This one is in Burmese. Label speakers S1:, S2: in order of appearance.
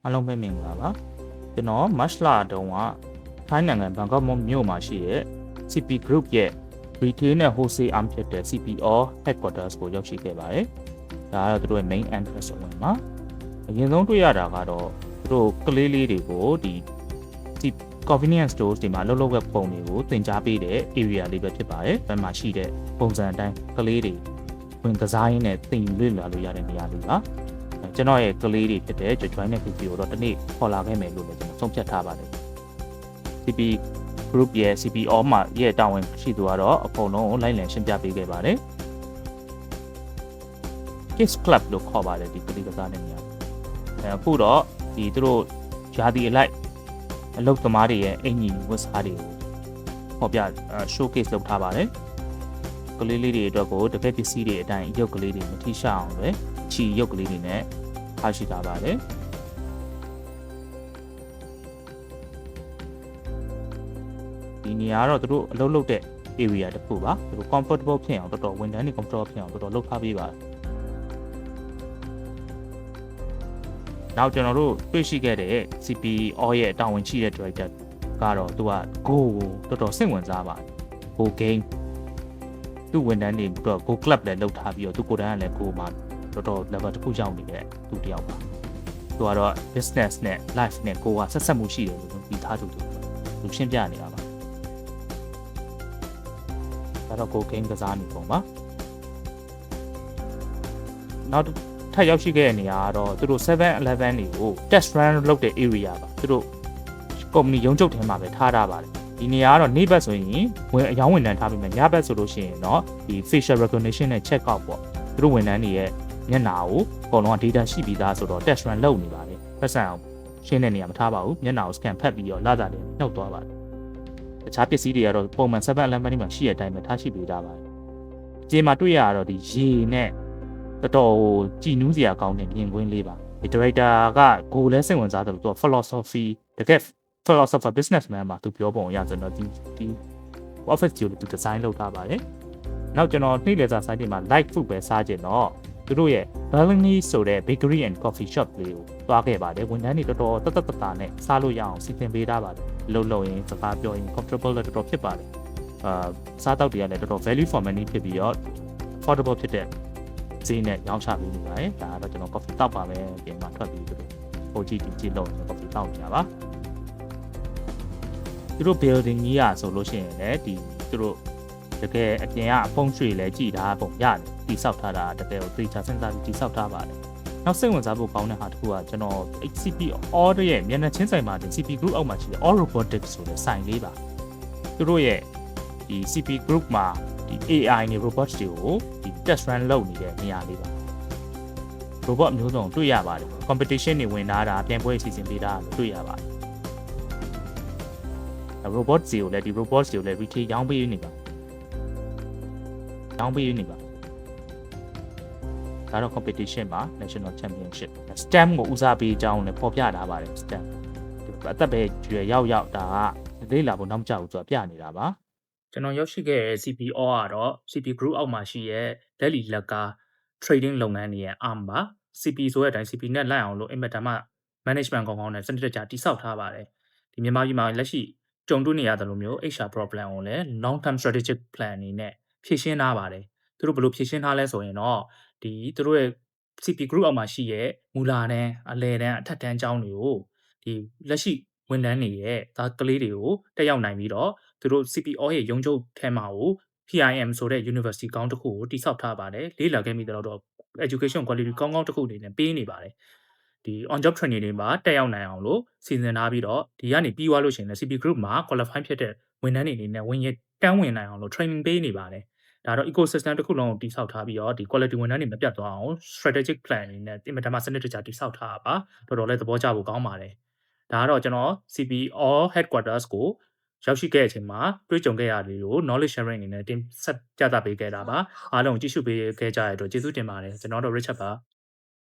S1: အားလုံးပဲမင်္ဂလာပါကျွန်တော်မတ်လတုန်းကထိုင်းနိုင်ငံဘန်ကောက်မြို့မှာရှိတဲ့ CP Group ရဲ့ Retail နဲ့ Wholesale arm ဖြစ်တဲ့ CPO Headquarters ကိုရောက်ရှိခဲ့ပါတယ်ဒါကတော့သူတို့ရဲ့ main entrance ဝင်မှာအရင်ဆုံးတွေ့ရတာကတော့သူတို့ကလေးလေးတွေကိုဒီ convenience stores တွေမှာလှုပ်လှုပ်ဝက်ပုံတွေကိုသင်ကြားပေးတဲ့ area လေးပဲဖြစ်ပါတယ်ဘယ်မှာရှိတဲ့ပုံစံအတိုင်းကလေးတွေဝင်ကစားရင်းနဲ့သင်ယူလေ့လာလို့ရတဲ့နေရာလေးပါကျွန်တော်ရဲ့ကလေးတွေဖြစ်တဲ့ join တဲ့ video တော့ဒီနေ့ခေါ်လာခဲ့မယ်လို့လည်းကျွန်တော်ဆုံးဖြတ်ထားပါတယ် CP group ရဲ့ CPO မှာရဲ့တာဝန်ရှိသူကတော့အကုန်လုံးလိုက်လံရှင်းပြပေးခဲ့ပါတယ် Kids Club လို့ခေါ်ပါတယ်ဒီကလေးကစားတဲ့နေရာအခုတော့ဒီသူတို့ဂျာတီအလိုက်အလုပ်သမားတွေရဲ့အင်ကြီးဝတ်စားတွေကိုဟောပြ showcase လုပ်ထားပါတယ်ကလေးလေးတွေအတွက်ကိုတကယ်ပစ္စည်းတွေအတိုင်းရုပ်ကလေးတွေမထိရှောက်အောင်ပဲချီရုပ်ကလေးတွေနဲ့ထားရှိထားပါတယ်ဒီနေရာတော့သူတို့အလုပ်လုပ်တဲ့ area တစ်ခုပါသူတို့ comfortable ဖြစ်အောင်တော်တော်ဝန်ထမ်းတွေ comfortable ဖြစ်အောင်တော်တော်လုပ်ထားပေးပါတယ်နောက်ကျွန်တော်တို့တွေ့ရှိခဲ့တဲ့ CPO ရဲ့တာဝန်ရှိတဲ့ director ကတော့သူက Go ကိုတော်တော်စိတ်ဝင်စားပါတယ် Go game သူ့ဝန်ထမ်းတွေတော့ Go club လည်းလုပ်ထားပြီးတော့သူကိုယ်တိုင်ကလည်း Go မှာတော်တော် level တစ်ခုရောက်နေတဲ့သူတယောက်ပါသူကတော့ business နဲ့ life နဲ့ Go ကဆက်ဆက်မှုရှိတယ်လို့ပြီးသားသူရှင်းပြနေတာပါဒါတော့ Go game ကစားနေပုံပါနောက်ထပ်ရောက်ရှိခဲ့တဲ့နေရာကတော့သူတို့ 7-Eleven တွေကို test run လုပ်တဲ့ area ပါသူတို့ company ရုံးချုပ်ထဲမှာပဲထားပါတယ်ဒီနေရာကတော့နေ့ဘက်ဆိုရင်အယောင်းဝန်ထမ်းထားပြီးမှညဘက်ဆိုလို့ရှိရင်တော့ဒီ facial recognition နဲ့ check out ပေါ့သူတို့ဝန်ထမ်းတွေရဲ့မျက်နှာကိုအကုန်လုံးက data ရှိပြီးသားဆိုတော့ test run လုပ်နေပါတယ်ပတ်စံအောင်ရှင်းတဲ့နေရာမထားပါဘူးမျက်နှာကို scan ဖတ်ပြီးတော့လာတာတွေနှုတ်သွားပါတယ်တခြားပစ္စည်းတွေကတော့ပုံမှန် 7-Eleven မှာရှိတဲ့အတိုင်းပဲထားရှိပေးထားပါတယ်အကျေမှာတွေ့ရတော့ဒီရေနဲ့တော်တော်ကြည်နူးစရာကောင်းတဲ့မြင်ကွင်းလေးပါဒီ director ကကိုယ်လည်းစိတ်ဝင်စားတယ်လို့သူက philosophy တကယ် philosopher businessman မှာသူပြောပုံရဆိုတော့ဒီ office ကိုသူ design လုပ်ထားပါတယ်နောက်ကျွန်တော်နေ့လည်စာ site တွေမှာ light food ပဲစားကြင်တော့သူတို့ရဲ့ Balinese ဆိုတဲ့ bakery and coffee shop လေးကိုသွားခဲ့ပါတယ်ဝန်ထမ်းတွေတော်တော်တတ်နဲ့စားလို့ရအောင်စီစဉ်ပေးထားပါတယ်လုံရင်စကားပြောရင် comfortable လည်းတော်တော်ဖြစ်ပါတယ်စားတောက်တွေကလည်းတော်တော် value for money ဖြစ်ပြီးတော့ affordable ဖြစ်တဲ့ဈေးနဲ့ရောင်းချပေးနေပါတယ်ဒါကတော့ကျွန်တော် coffee တောက်ပါမယ်ပြင်မှာထွက်ပြီးသူတို့ဟိုကြည့်လို့ coffee တောက်နေတာပါသူတို့ building ကြီးอ่ะဆိုလို့ရှိရင်လည်းဒီသူတို့တကယ်အပြင်ကအဖုံးရွှေလည်းကြည်ထားပုံရတယ်တိဆောက်ထားတာတကယ်ကိုသေချာစဉ်းစားပြီးတိဆောက်ထားပါတယ်နောက်စိတ်ဝင်စားဖို့ကောင်းတဲ့ဟာတစ်ခုကကျွန်တော် CP Order ရဲ့မျက်နှာချင်းဆိုင်မှာတင် CP Group အောက်မှာရှိတဲ့ All Robotics ဆိုတဲ့ဆိုင်လေးပါသူတို့ရဲ့ဒီ CP Group မှာဒီ AI နဲ့ robots တွေကိုဒီ test run လုပ်နေတဲ့နေရာလေးပါ robot မျိုးစုံတွေ့ရပါတယ် competition တွေဝင်လာတာပြန်ပွဲစီစဉ်ပေးတာလို့တွေ့ရပါတယ် robot တွေကိုလည်းဒီ robots တွေကိုလည်း retail ရောင်းပေးနေပါဒါတော့ competition ပါ national championship STEM ကိုဦးစားပေးအကြောင်းလည်းပေါ်ပြထားပါတယ် STEM အသက်ပဲကျွေရောက်ဒါကလေးလာဖို့နောက်မကျဘူးဆိုတာပြနေတာပါကျွန်တော်ရောက်ရှိခဲ့တဲ့ CPO ကတော့ CP Group အောက်မှာရှိရဲ့ Delhi လက်ကား trading လုပ်ငန်းတွေရဲ့ arm ပါ CP ဆိုတဲ့အတိုင်း CP နဲ့လိုက်အောင်လို့အင်မတန်မှ management ကောင်းနဲ့စနစ်တကျတိစောက်ထားပါတယ်ဒီမြန်မာပြည်မှာလက်ရှိကြုံတွေ့နေရတယ်လို့မျိုး HR problem ကိုလည်း long term strategic plan အနေနဲ့ဖြည့်ရှင်းထားပါတယ်သူတို့ဘယ်လိုဖြည့်ရှင်းထားလဲဆိုရင်တော့ဒီသူတို့ရဲ့ CP Group အောက်မှာရှိရဲ့မူလာတန်းအလယ်တန်းအထက်တန်းကျောင်းတွေကိုဒီလက်ရှိဝန်ထမ်းတွေရဲ့သားကလေးတွေကိုတက်ရောက်နိုင်ပြီးတော့သူတို့ CPO ရဲ့ရုံးချုပ်ထဲမှာကို PIM ဆိုတဲ့ university ကောင်းတစ်ခုကိုတိစောက်ထားပါတယ်လေးလာခဲ့မိတော့ education quality ကောင်းတစ်ခုအနေနဲ့ပေးနေပါတယ်ဒီ on job training တွေမှာတက်ရောက်နိုင်အောင်လို့စီစဉ်ထားပြီးတော့ဒီကနေပြီးသွားလို့ရှိရင်လည်း CP Group မှာ qualify ဖြစ်တဲ့ဝန်ထမ်းတွေအနေနဲ့ဝင်ရတန်းဝင်နိုင်အောင်လို့ training ပေးနေပါတယ်ဒါတော့ ecosystem တစ်ခုလုံးကိုတိစောက်ထားပြီးတော့ဒီ quality ဝန်ထမ်းတွေမပြတ်သွားအောင် strategic plan အနေနဲ့အင်မတန်မှစနစ်တကျတိစောက်ထားပါတော်တော်လေးသဘောကျဖို့ကောင်းပါတယ်ဒါကတော့ကျွန်တော် CPO headquarters ကိုရောက်ရှိခဲ့တဲ့အချိန်မှာတွေ့ကြုံခဲ့ရတဲ့ကို knowledge sharing အနေနဲ့တင်ဆက်ပြသပေးခဲ့တာပါအားလုံးကြည့်ရှုပေးခဲ့ကြတဲ့အတွက်ကျေးဇူးတင်ပါတယ်ကျွန်တော်တို့ Richard ပါ